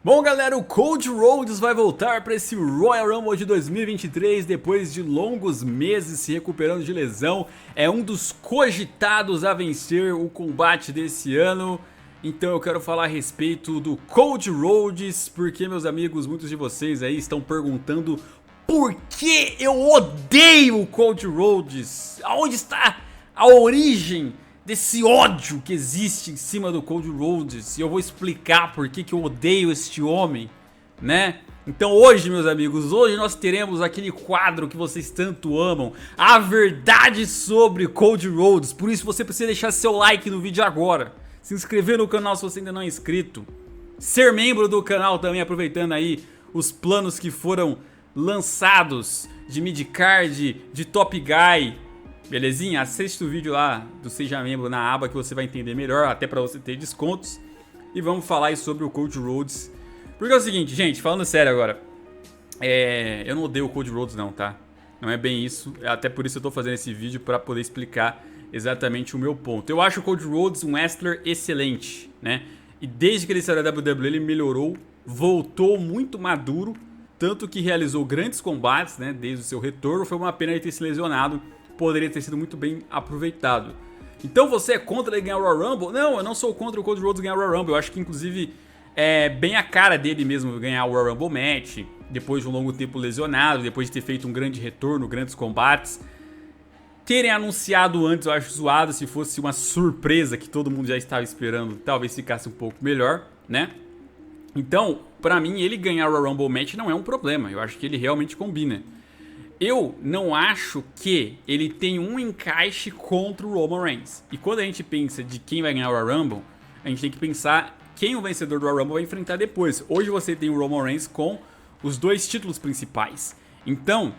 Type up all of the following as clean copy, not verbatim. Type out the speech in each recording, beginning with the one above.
Bom, galera, o Cody Rhodes vai voltar para esse Royal Rumble de 2023 depois de longos meses se recuperando de lesão. É um dos cogitados a vencer o combate desse ano. Então eu quero falar a respeito do Cody Rhodes, porque, meus amigos, muitos de vocês aí estão perguntando por que eu odeio o Cody Rhodes. Aonde está a origem desse ódio que existe em cima do Cody Rhodes? E eu vou explicar por que eu odeio este homem, né? Então hoje, meus amigos, hoje nós teremos aquele quadro que vocês tanto amam, a verdade sobre Cody Rhodes. Por isso você precisa deixar seu like no vídeo agora, se inscrever no canal se você ainda não é inscrito, ser membro do canal também, aproveitando aí os planos que foram lançados de midcard, de top guy. Belezinha? Assiste o vídeo lá do Seja Membro na aba que você vai entender melhor, até pra você ter descontos. E vamos falar aí sobre o Cody Rhodes. Porque é o seguinte, gente, falando sério agora. Eu não odeio o Cody Rhodes não, tá? Não é bem isso. Até por isso eu tô fazendo esse vídeo pra poder explicar exatamente o meu ponto. Eu acho o Cody Rhodes um wrestler excelente, né? E desde que ele saiu da WWE ele melhorou, voltou muito maduro. Tanto que realizou grandes combates, né? Desde o seu retorno. Foi uma pena ele ter se lesionado. Poderia ter sido muito bem aproveitado. Então você é contra ele ganhar o Royal Rumble? Não, eu não sou contra o Cody Rhodes ganhar o Royal Rumble. Eu acho que inclusive é bem a cara dele mesmo ganhar o Royal Rumble match, depois de um longo tempo lesionado, depois de ter feito um grande retorno, grandes combates. Terem anunciado antes eu acho zoado, se fosse uma surpresa que todo mundo já estava esperando, talvez ficasse um pouco melhor, né? Então, pra mim, ele ganhar o Royal Rumble match não é um problema. Eu acho que ele realmente combina. Eu não acho que ele tem um encaixe contra o Roman Reigns. E quando a gente pensa de quem vai ganhar o Royal Rumble, a gente tem que pensar quem o vencedor do Royal Rumble vai enfrentar depois. Hoje você tem o Roman Reigns com os dois títulos principais. Então,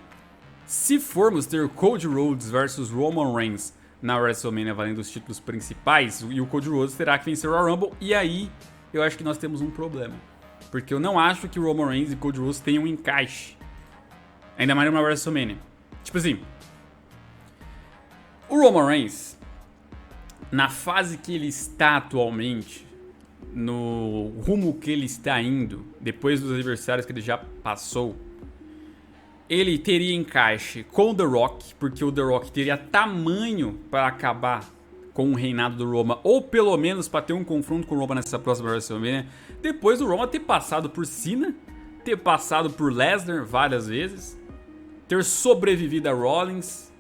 se formos ter Cody Rhodes versus Roman Reigns na WrestleMania valendo os títulos principais, e o Cody Rhodes terá que vencer o Royal Rumble, e aí eu acho que nós temos um problema. Porque eu não acho que o Roman Reigns e Cody Rhodes tenham um encaixe. Ainda mais numa WrestleMania. Tipo assim, o Roman Reigns, na fase que ele está atualmente, no rumo que ele está indo, depois dos adversários que ele já passou, ele teria encaixe com o The Rock, porque o The Rock teria tamanho para acabar com o reinado do Roman, ou pelo menos para ter um confronto com o Roman nessa próxima WrestleMania, depois do Roman ter passado por Cena, ter passado por Lesnar várias vezes, ter sobrevivido a Rollins,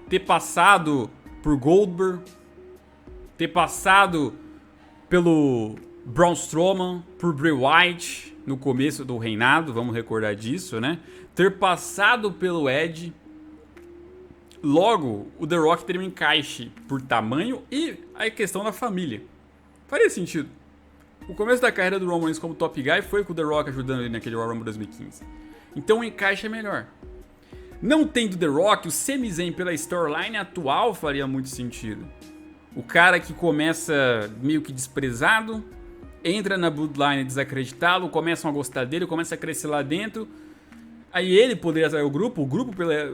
ter passado por Goldberg, ter passado pelo Braun Strowman, por Bray Wyatt no começo do reinado, vamos recordar disso, né? Ter passado pelo Edge. Logo, o The Rock teria um encaixe por tamanho e a questão da família. Faria sentido. O começo da carreira do Roman Reigns como top guy foi com o The Rock ajudando ele naquele Royal Rumble 2015. Então o encaixe é melhor. Não tendo The Rock, o Sami Zayn pela storyline atual faria muito sentido. O cara que começa meio que desprezado, entra na Bloodline desacreditado, começam a gostar dele, começa a crescer lá dentro. Aí ele poderia atrair o grupo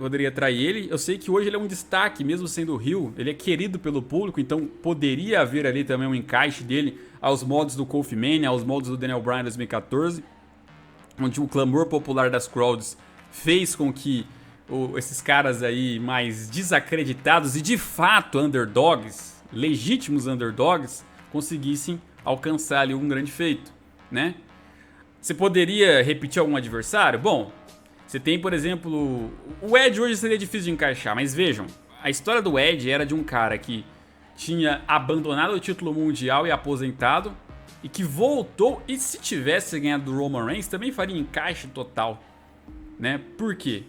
poderia atrair ele. Eu sei que hoje ele é um destaque, mesmo sendo heel, ele é querido pelo público, então poderia haver ali também um encaixe dele aos modos do Kofi Mania, aos modos do Daniel Bryan 2014. Onde o clamor popular das crowds fez com que esses caras aí mais desacreditados e de fato underdogs, legítimos underdogs, conseguissem alcançar ali um grande feito, né? Você poderia repetir algum adversário? Bom, você tem, por exemplo, o Edge hoje seria difícil de encaixar, mas vejam, a história do Edge era de um cara que tinha abandonado o título mundial e aposentado, e que voltou, e se tivesse ganhado do Roman Reigns, também faria encaixe total, né? Por quê?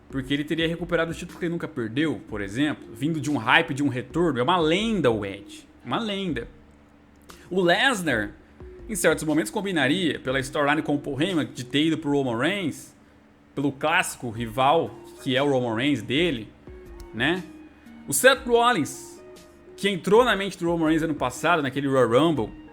Porque ele teria recuperado o título que ele nunca perdeu, por exemplo, vindo de um hype, de um retorno. É uma lenda o Edge, uma lenda. O Lesnar, em certos momentos, combinaria pela storyline com o Paul Heyman, de ter ido pro Roman Reigns, pelo clássico rival, que é o Roman Reigns dele, né? O Seth Rollins, que entrou na mente do Roman Reigns ano passado, naquele Royal Rumble,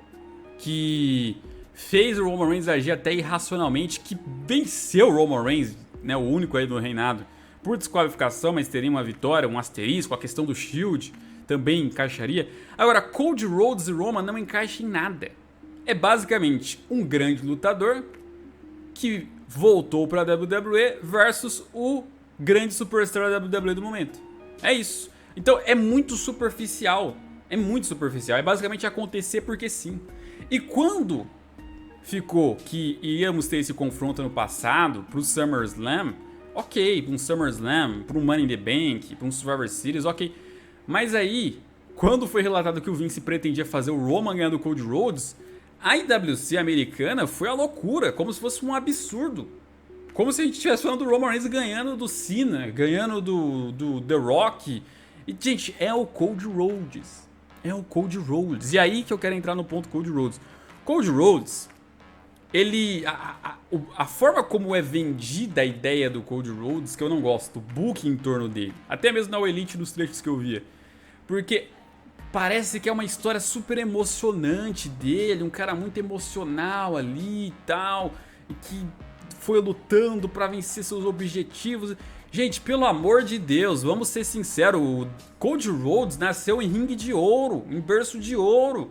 que fez o Roman Reigns agir até irracionalmente, que venceu o Roman Reigns, né, o único aí do reinado, por desqualificação, mas teria uma vitória, um asterisco, a questão do Shield também encaixaria. Agora, Cody Rhodes e Roman não encaixam em nada. é basicamente um grande lutador que voltou para a WWE versus o grande superstar da WWE do momento. É isso. Então é muito superficial. É muito superficial. É basicamente acontecer porque sim. E quando ficou que íamos ter esse confronto no passado pro SummerSlam, ok, para um SummerSlam, para um Money in the Bank, para um Survivor Series, ok. Mas aí, quando foi relatado que o Vince pretendia fazer o Roman ganhando o Cody Rhodes, a IWC americana foi a loucura, como se fosse um absurdo. Como se a gente estivesse falando do Roman Reigns ganhando do Cena, ganhando do The Rock. E, gente, é o Cody Rhodes. É o Cody Rhodes. E aí que eu quero entrar no ponto Cody Rhodes. Cody Rhodes, ele... A forma como é vendida a ideia do Cody Rhodes, que eu não gosto, o book em torno dele. Até mesmo na Elite, nos trechos que eu via. Porque parece que é uma história super emocionante dele, um cara muito emocional ali e tal, e que foi lutando pra vencer seus objetivos. Gente, pelo amor de Deus, vamos ser sinceros, o Cody Rhodes nasceu em ringue de ouro, em berço de ouro.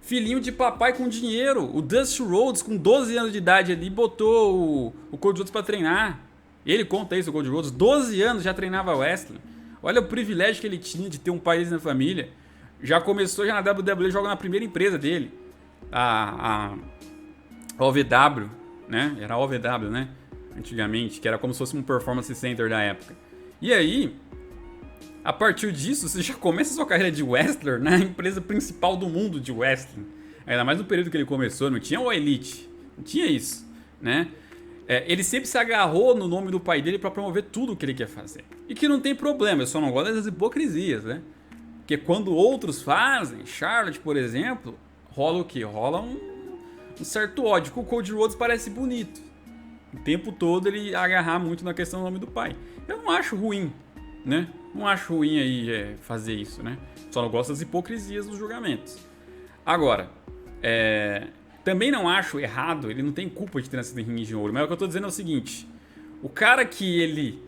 Filhinho de papai com dinheiro. O Dusty Rhodes, com 12 anos de idade ali, botou o Cody Rhodes pra treinar. Ele conta isso, o Cody Rhodes, 12 anos já treinava wrestling. Olha o privilégio que ele tinha de ter um pai na família. Já começou já na WWE, joga na primeira empresa dele. A OVW, né? Era a OVW, né? Antigamente, que era como se fosse um performance center da época. E aí, a partir disso, você já começa a sua carreira de wrestler na empresa principal do mundo de wrestling. Ainda mais no período que ele começou, não tinha o Elite, não tinha isso, né? Ele sempre se agarrou no nome do pai dele para promover tudo o que ele quer fazer. E que não tem problema, eu só não gosto das hipocrisias, né? Porque quando outros fazem, Charlotte, por exemplo, rola o quê? Rola um certo ódio, que o Cody Rhodes parece bonito. O tempo todo ele agarrar muito na questão do nome do pai. Eu não acho ruim, né? Não acho ruim aí fazer isso, né? Só não gosto das hipocrisias dos julgamentos. Agora, também não acho errado, ele não tem culpa de ter nascido em ringue de ouro, mas o que eu tô dizendo é o seguinte: o cara que ele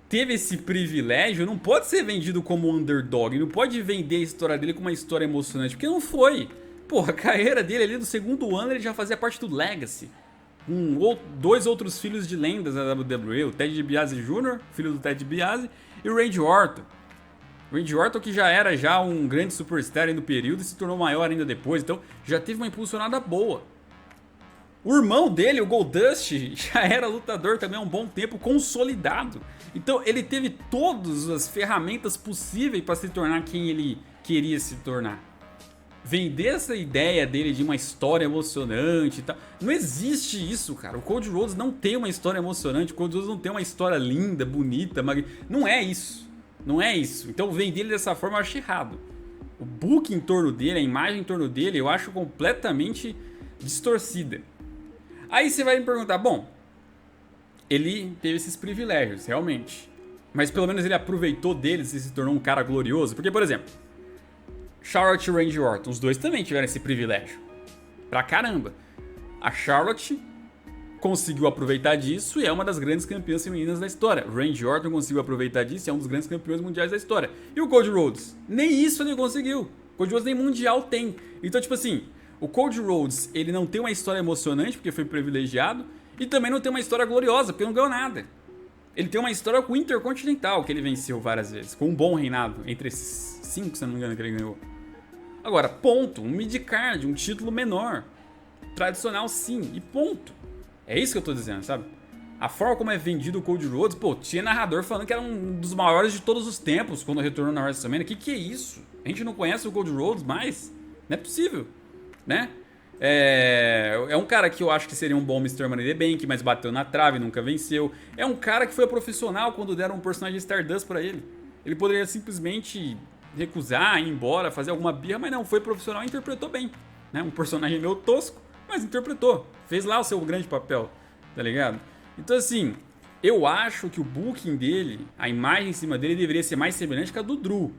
teve esse privilégio não pode ser vendido como underdog, não pode vender a história dele como uma história emocionante, porque não foi. Porra, a carreira dele ali no segundo ano ele já fazia parte do Legacy. Com 2 outros filhos de lendas da WWE, o Ted DiBiase Jr., filho do Ted DiBiase, e o Randy Orton. O Randy Orton que já era um grande superstar no período e se tornou maior ainda depois, então já teve uma impulsionada boa. O irmão dele, o Goldust, já era lutador também há um bom tempo, consolidado. Então ele teve todas as ferramentas possíveis para se tornar quem ele queria se tornar. Vender essa ideia dele de uma história emocionante e tal, não existe isso, cara. O Cody Rhodes não tem uma história emocionante, o Cody Rhodes não tem uma história linda, bonita, não é isso. Não é isso. Então vender ele dessa forma eu acho errado. O book em torno dele, a imagem em torno dele, eu acho completamente distorcida. Aí você vai me perguntar, bom, ele teve esses privilégios, realmente. Mas pelo menos ele aproveitou deles e se tornou um cara glorioso. Porque, por exemplo, Charlotte e Randy Orton, os dois também tiveram esse privilégio. Pra caramba. A Charlotte conseguiu aproveitar disso e é uma das grandes campeãs femininas da história. Randy Orton conseguiu aproveitar disso e é um dos grandes campeões mundiais da história. E o Cody Rhodes? Nem isso ele conseguiu. O Cody Rhodes nem mundial tem. Então, tipo assim, o Cody Rhodes, ele não tem uma história emocionante porque foi privilegiado e também não tem uma história gloriosa porque não ganhou nada. Ele tem uma história com o Intercontinental que ele venceu várias vezes, com um bom reinado entre esses 5, se não me engano, que ele ganhou. Agora, ponto, um midcard, um título menor, tradicional sim, e ponto. É isso que eu tô dizendo, sabe? A forma como é vendido o Cody Rhodes, pô, tinha narrador falando que era um dos maiores de todos os tempos quando retornou na WrestleMania. Que é isso? A gente não conhece o Cody Rhodes mais? Não é possível, né? É um cara que eu acho que seria um bom Mr. Money in the Bank, mas bateu na trave, nunca venceu. É um cara que foi profissional quando deram um personagem Stardust pra ele. Ele poderia simplesmente recusar, ir embora, fazer alguma birra, mas não, foi profissional e interpretou bem, né? Um personagem meio tosco, mas interpretou, fez lá o seu grande papel, tá ligado? Então assim, eu acho que o booking dele, a imagem em cima dele deveria ser mais semelhante com a do Drew.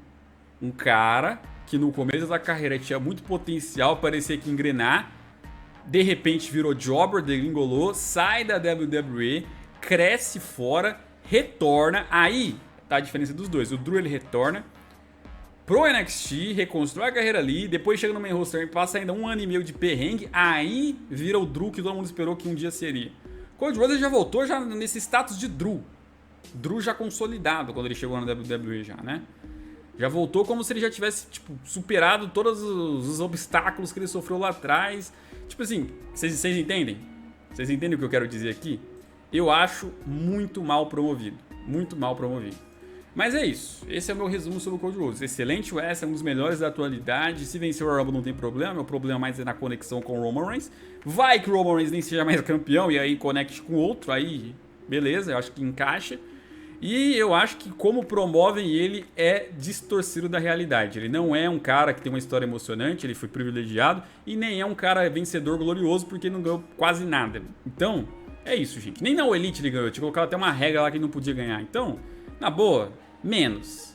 Um cara que no começo da carreira tinha muito potencial, parecia que engrenar, de repente virou jobber, degringolou, sai da WWE, cresce fora, retorna, aí tá a diferença dos dois. O Drew ele retorna pro NXT, reconstrói a carreira ali, depois chega no main roster e passa ainda 1 ano e meio de perrengue, aí vira o Drew que todo mundo esperou que um dia seria. Cody Rhodes já voltou já nesse status de Drew. Drew já consolidado quando ele chegou na WWE já, né? Já voltou como se ele já tivesse, tipo, superado todos os obstáculos que ele sofreu lá atrás. Tipo assim, vocês entendem? Vocês entendem o que eu quero dizer aqui? Eu acho muito mal promovido. Muito mal promovido. Mas é isso. Esse é o meu resumo sobre o Cody Rhodes. Excelente Wrestler, um dos melhores da atualidade. Se vencer o Royal Rumble não tem problema. O problema mais é na conexão com o Roman Reigns. Vai que o Roman Reigns nem seja mais campeão e aí conecte com outro. Aí, beleza, eu acho que encaixa. E eu acho que como promovem ele é distorcido da realidade. Ele não é um cara que tem uma história emocionante, ele foi privilegiado. E nem é um cara vencedor glorioso porque não ganhou quase nada. Então, é isso, gente. Nem na Elite ele ganhou. Tinha colocado até uma regra lá que ele não podia ganhar. Então, na boa, menos.